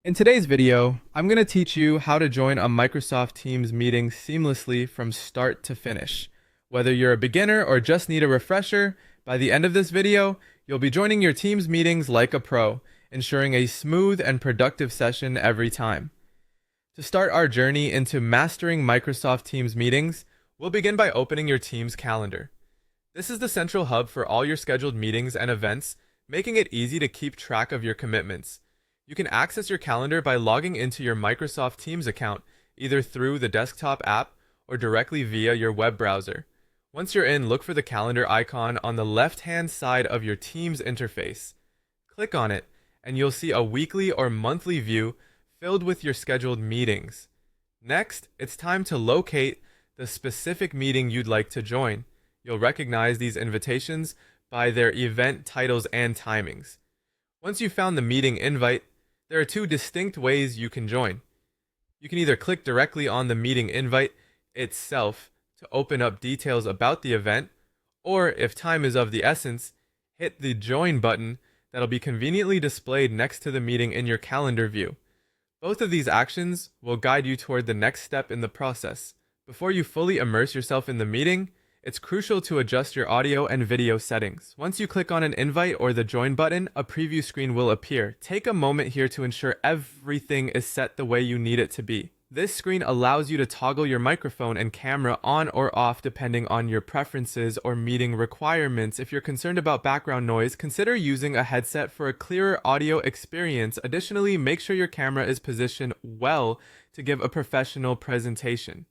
In today's video, I'm going to teach you how to join a Microsoft Teams meeting seamlessly from start to finish. Whether you're a beginner or just need a refresher, by the end of this video, you'll be joining your Teams meetings like a pro, ensuring a smooth and productive session every time. To start our journey into mastering Microsoft Teams meetings, we'll begin by opening your Teams calendar. This is the central hub for all your scheduled meetings and events, making it easy to keep track of your commitments. You can access your calendar by logging into your Microsoft Teams account, either through the desktop app or directly via your web browser. Once you're in, look for the calendar icon on the left-hand side of your Teams interface. Click on it, and you'll see a weekly or monthly view filled with your scheduled meetings. Next, it's time to locate the specific meeting you'd like to join. You'll recognize these invitations by their event titles and timings. Once you've found the meeting invite, there are two distinct ways you can join. You can either click directly on the meeting invite itself to open up details about the event, or if time is of the essence, hit the join button that'll be conveniently displayed next to the meeting in your calendar view. Both of these actions will guide you toward the next step in the process. Before you fully immerse yourself in the meeting, it's crucial to adjust your audio and video settings. Once you click on an invite or the join button, a preview screen will appear. Take a moment here to ensure everything is set the way you need it to be. This screen allows you to toggle your microphone and camera on or off depending on your preferences or meeting requirements. If you're concerned about background noise, consider using a headset for a clearer audio experience. Additionally, make sure your camera is positioned well to give a professional presentation.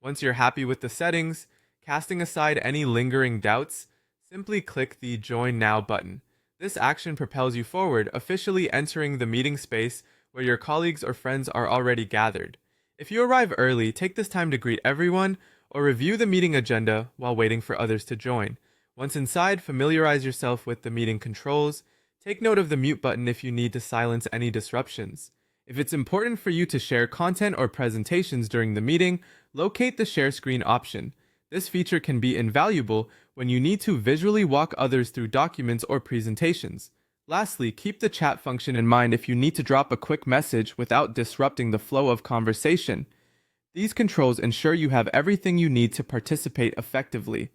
Once you're happy with the settings, casting aside any lingering doubts, simply click the Join Now button. This action propels you forward, officially entering the meeting space where your colleagues or friends are already gathered. If you arrive early, take this time to greet everyone or review the meeting agenda while waiting for others to join. Once inside, familiarize yourself with the meeting controls. Take note of the mute button if you need to silence any disruptions. If it's important for you to share content or presentations during the meeting, locate the share screen option. This feature can be invaluable when you need to visually walk others through documents or presentations. Lastly, keep the chat function in mind if you need to drop a quick message without disrupting the flow of conversation. These controls ensure you have everything you need to participate effectively.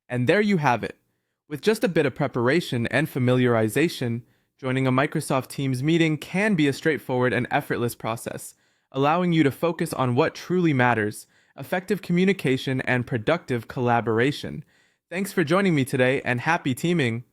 And there you have it. With just a bit of preparation and familiarization, joining a Microsoft Teams meeting can be a straightforward and effortless process, allowing you to focus on what truly matters: effective communication and productive collaboration. Thanks for joining me today, and happy teaming!